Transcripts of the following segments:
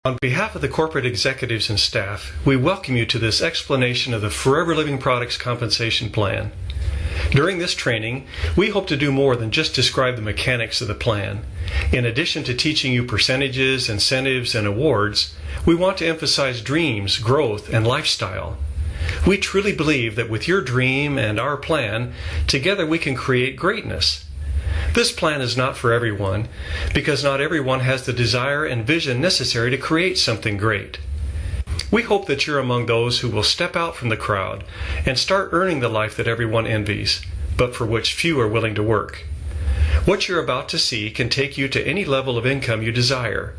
On behalf of the corporate executives and staff, we welcome you to this explanation of the Forever Living Products Compensation Plan. During this training, we hope to do more than just describe the mechanics of the plan. In addition to teaching you percentages, incentives, and awards, we want to emphasize dreams, growth, and lifestyle. We truly believe that with your dream and our plan, together we can create greatness. This plan is not for everyone, because not everyone has the desire and vision necessary to create something great. We hope that you're among those who will step out from the crowd and start earning the life that everyone envies, but for which few are willing to work. What you're about to see can take you to any level of income you desire.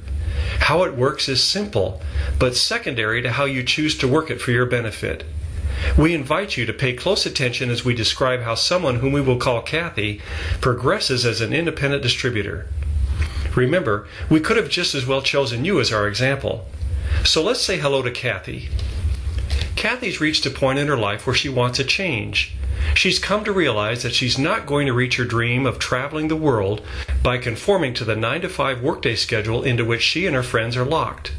How it works is simple, but secondary to how you choose to work it for your benefit. We invite you to pay close attention as we describe how someone whom we will call Kathy progresses as an independent distributor. Remember, we could have just as well chosen you as our example. So let's say hello to Kathy. Kathy's reached a point in her life where she wants a change. She's come to realize that she's not going to reach her dream of traveling the world by conforming to the 9-to-5 workday schedule into which she and her friends are locked.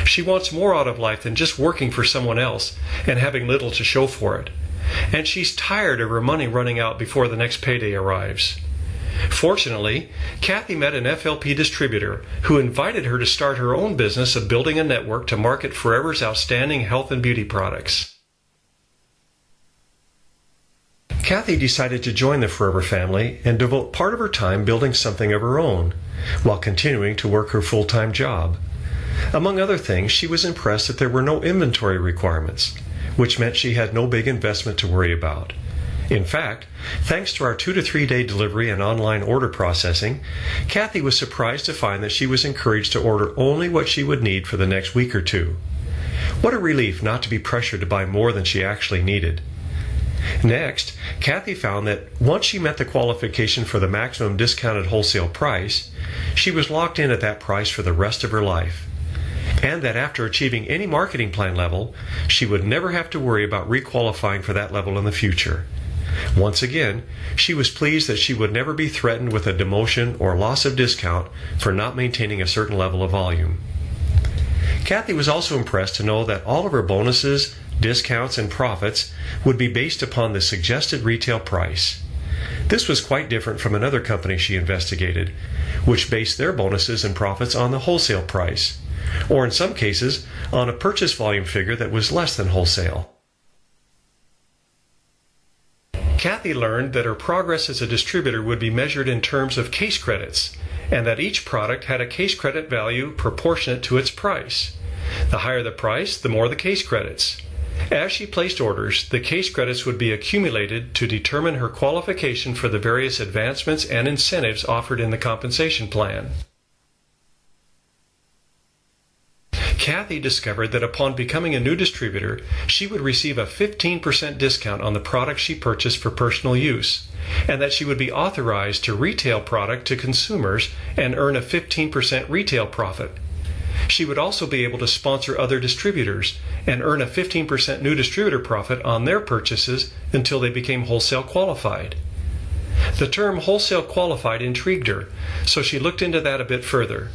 She wants more out of life than just working for someone else and having little to show for it. And she's tired of her money running out before the next payday arrives. Fortunately, Kathy met an FLP distributor who invited her to start her own business of building a network to market Forever's outstanding health and beauty products. Kathy decided to join the Forever family and devote part of her time building something of her own, while continuing to work her full-time job. Among other things, she was impressed that there were no inventory requirements, which meant she had no big investment to worry about. In fact, thanks to our 2 to 3 day delivery and online order processing, Kathy was surprised to find that she was encouraged to order only what she would need for the next week or two. What a relief not to be pressured to buy more than she actually needed. Next, Kathy found that once she met the qualification for the maximum discounted wholesale price, she was locked in at that price for the rest of her life. And that after achieving any marketing plan level, she would never have to worry about requalifying for that level in the future. Once again, she was pleased that she would never be threatened with a demotion or loss of discount for not maintaining a certain level of volume. Kathy was also impressed to know that all of her bonuses, discounts, and profits would be based upon the suggested retail price. This was quite different from another company she investigated, which based their bonuses and profits on the wholesale price, or in some cases, on a purchase volume figure that was less than wholesale. Kathy learned that her progress as a distributor would be measured in terms of case credits, and that each product had a case credit value proportionate to its price. The higher the price, the more the case credits. As she placed orders, the case credits would be accumulated to determine her qualification for the various advancements and incentives offered in the compensation plan. Kathy discovered that upon becoming a new distributor, she would receive a 15% discount on the products she purchased for personal use, and that she would be authorized to retail product to consumers and earn a 15% retail profit. She would also be able to sponsor other distributors and earn a 15% new distributor profit on their purchases until they became wholesale qualified. The term wholesale qualified intrigued her, so she looked into that a bit further.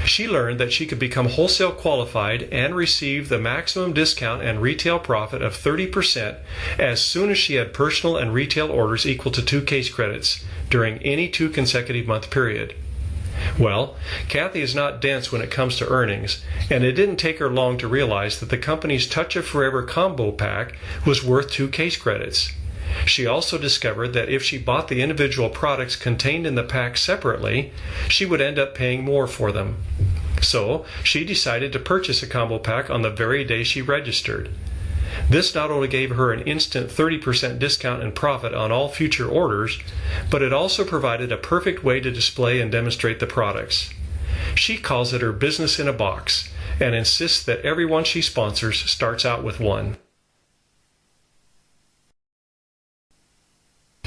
She learned that she could become wholesale qualified and receive the maximum discount and retail profit of 30% as soon as she had personal and retail orders equal to 2 case credits during any 2 consecutive month period. Well, Kathy is not dense when it comes to earnings, and it didn't take her long to realize that the company's Touch of Forever combo pack was worth 2 case credits. She also discovered that if she bought the individual products contained in the pack separately, she would end up paying more for them. So, she decided to purchase a combo pack on the very day she registered. This not only gave her an instant 30% discount and profit on all future orders, but it also provided a perfect way to display and demonstrate the products. She calls it her business in a box, and insists that everyone she sponsors starts out with one.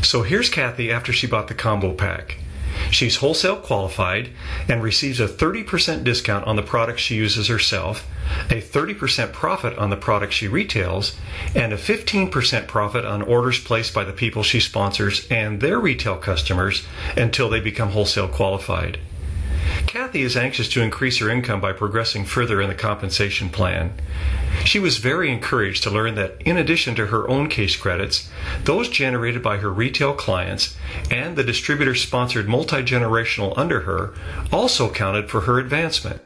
So here's Kathy after she bought the combo pack. She's wholesale qualified and receives a 30% discount on the products she uses herself, a 30% profit on the products she retails, and a 15% profit on orders placed by the people she sponsors and their retail customers until they become wholesale qualified. Kathy is anxious to increase her income by progressing further in the compensation plan. She was very encouraged to learn that in addition to her own case credits, those generated by her retail clients and the distributor-sponsored multi-generational under her also counted for her advancement.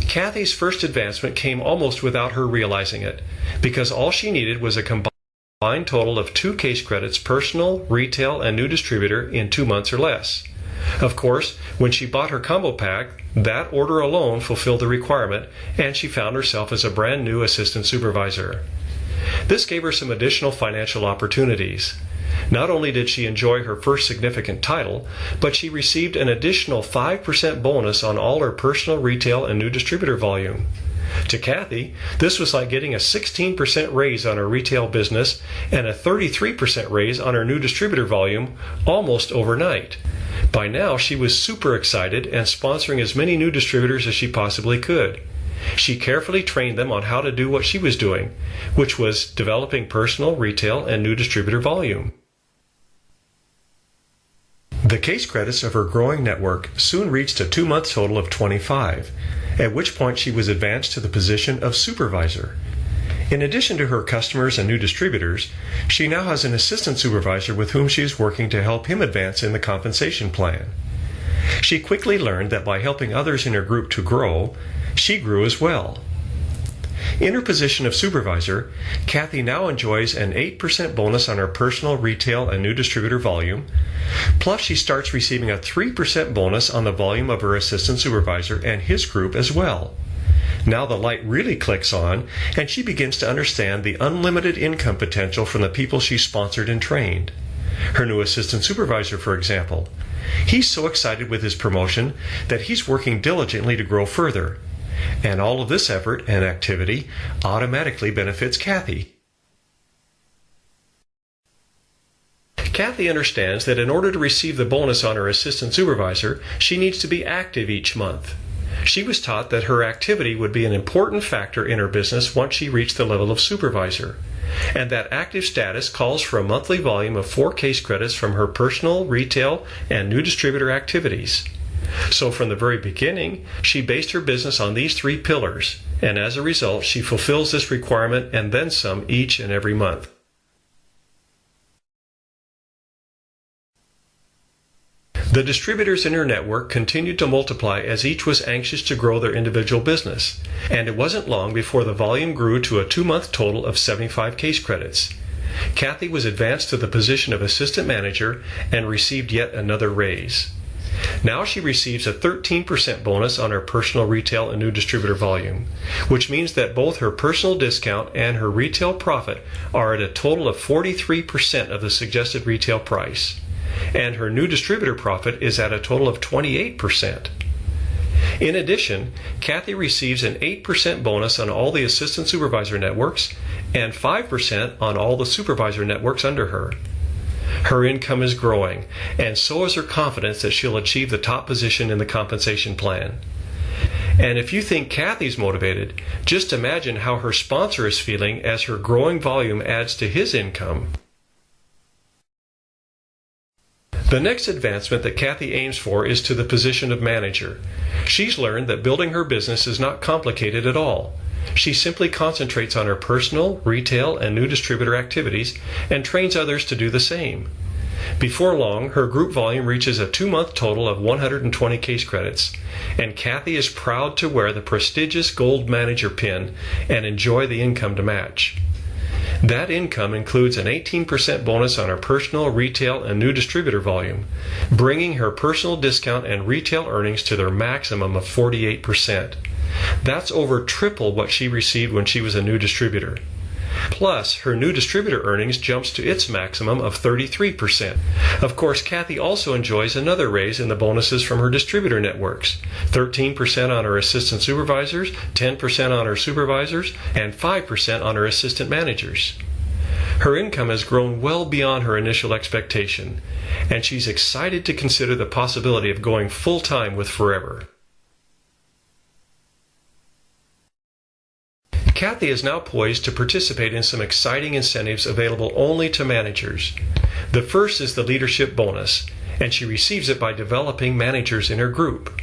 Kathy's first advancement came almost without her realizing it, because all she needed was a combined total of 2 case credits, personal, retail, and new distributor, in 2 months or less. Of course, when she bought her combo pack, that order alone fulfilled the requirement, and she found herself as a brand new assistant supervisor. This gave her some additional financial opportunities. Not only did she enjoy her first significant title, but she received an additional 5% bonus on all her personal, retail, and new distributor volume. To Kathy, this was like getting a 16% raise on her retail business and a 33% raise on her new distributor volume almost overnight. By now, she was super excited and sponsoring as many new distributors as she possibly could. She carefully trained them on how to do what she was doing, which was developing personal, retail, and new distributor volume. The case credits of her growing network soon reached a 2-month total of 25, at which point she was advanced to the position of supervisor. In addition to her customers and new distributors, she now has an assistant supervisor with whom she is working to help him advance in the compensation plan. She quickly learned that by helping others in her group to grow, she grew as well. In her position of supervisor, Kathy now enjoys an 8% bonus on her personal, retail, and new distributor volume, plus she starts receiving a 3% bonus on the volume of her assistant supervisor and his group as well. Now the light really clicks on, and she begins to understand the unlimited income potential from the people she sponsored and trained. Her new assistant supervisor, for example. He's so excited with his promotion that he's working diligently to grow further. And all of this effort and activity automatically benefits Kathy. Kathy understands that in order to receive the bonus on her assistant supervisor, she needs to be active each month. She was taught that her activity would be an important factor in her business once she reached the level of supervisor, and that active status calls for a monthly volume of 4 case credits from her personal, retail, and new distributor activities. So from the very beginning, she based her business on these 3 pillars, and as a result, she fulfills this requirement and then some each and every month. The distributors in her network continued to multiply as each was anxious to grow their individual business, and it wasn't long before the volume grew to a 2-month total of 75 case credits. Kathy was advanced to the position of assistant manager and received yet another raise. Now she receives a 13% bonus on her personal, retail, and new distributor volume, which means that both her personal discount and her retail profit are at a total of 43% of the suggested retail price, and her new distributor profit is at a total of 28%. In addition, Kathy receives an 8% bonus on all the assistant supervisor networks and 5% on all the supervisor networks under her. Her income is growing, and so is her confidence that she'll achieve the top position in the compensation plan. And if you think Kathy's motivated, just imagine how her sponsor is feeling as her growing volume adds to his income. The next advancement that Kathy aims for is to the position of manager. She's learned that building her business is not complicated at all. She simply concentrates on her personal, retail, and new distributor activities and trains others to do the same. Before long, her group volume reaches a 2-month total of 120 case credits, and Kathy is proud to wear the prestigious Gold Manager pin and enjoy the income to match. That income includes an 18% bonus on her personal, retail, and new distributor volume, bringing her personal discount and retail earnings to their maximum of 48%. That's over triple what she received when she was a new distributor. Plus, her new distributor earnings jumps to its maximum of 33%. Of course, Kathy also enjoys another raise in the bonuses from her distributor networks, 13% on her assistant supervisors, 10% on her supervisors, and 5% on her assistant managers. Her income has grown well beyond her initial expectation, and she's excited to consider the possibility of going full-time with Forever. Kathy is now poised to participate in some exciting incentives available only to managers. The first is the leadership bonus, and she receives it by developing managers in her group.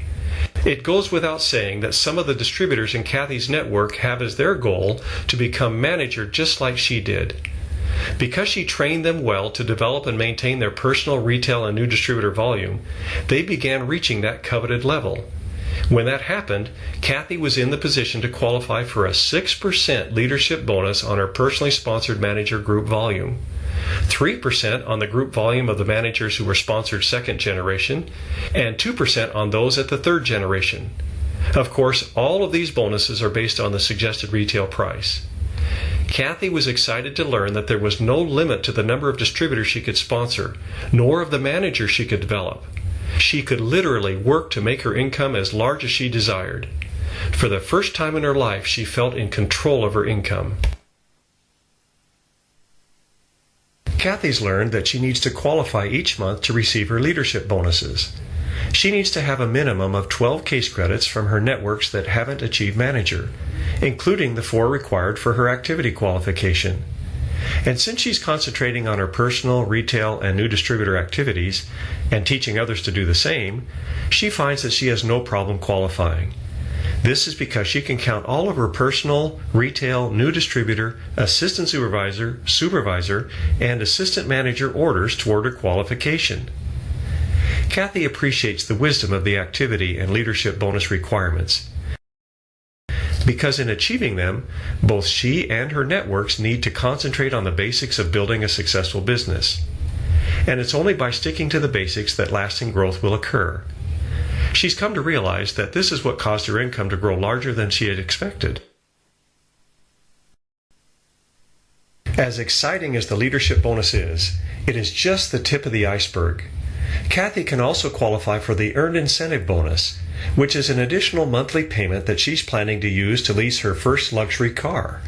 It goes without saying that some of the distributors in Kathy's network have as their goal to become manager just like she did. Because she trained them well to develop and maintain their personal retail and new distributor volume, they began reaching that coveted level. When that happened, Kathy was in the position to qualify for a 6% leadership bonus on her personally sponsored manager group volume, 3% on the group volume of the managers who were sponsored second generation, and 2% on those at the third generation. Of course, all of these bonuses are based on the suggested retail price. Kathy was excited to learn that there was no limit to the number of distributors she could sponsor, nor of the managers she could develop. She could literally work to make her income as large as she desired. For the first time in her life, she felt in control of her income. Kathy's learned that she needs to qualify each month to receive her leadership bonuses. She needs to have a minimum of 12 case credits from her networks that haven't achieved manager, including the 4 required for her activity qualification. And since she's concentrating on her personal, retail, and new distributor activities, and teaching others to do the same, she finds that she has no problem qualifying. This is because she can count all of her personal, retail, new distributor, assistant supervisor, supervisor, and assistant manager orders toward her qualification. Kathy appreciates the wisdom of the activity and leadership bonus requirements, because in achieving them, both she and her networks need to concentrate on the basics of building a successful business. And it's only by sticking to the basics that lasting growth will occur. She's come to realize that this is what caused her income to grow larger than she had expected. As exciting as the leadership bonus is, it is just the tip of the iceberg. Kathy can also qualify for the Earned Incentive Bonus, which is an additional monthly payment that she's planning to use to lease her first luxury car.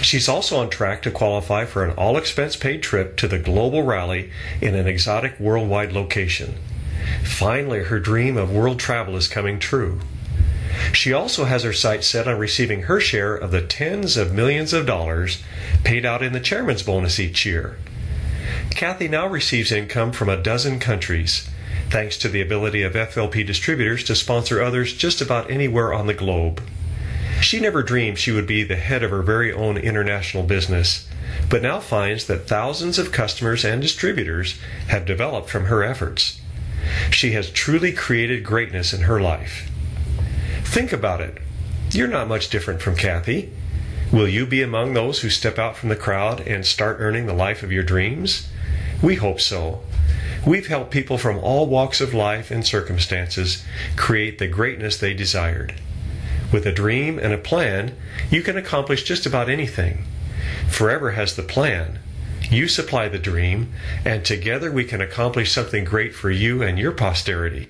She's also on track to qualify for an all-expense-paid trip to the global rally in an exotic worldwide location. Finally, her dream of world travel is coming true. She also has her sights set on receiving her share of the tens of millions of dollars paid out in the chairman's bonus each year. Kathy now receives income from a dozen countries, thanks to the ability of FLP distributors to sponsor others just about anywhere on the globe. She never dreamed she would be the head of her very own international business, but now finds that thousands of customers and distributors have developed from her efforts. She has truly created greatness in her life. Think about it. You're not much different from Kathy. Will you be among those who step out from the crowd and start earning the life of your dreams? We hope so. We've helped people from all walks of life and circumstances create the greatness they desired. With a dream and a plan, you can accomplish just about anything. Forever has the plan. You supply the dream, and together we can accomplish something great for you and your posterity.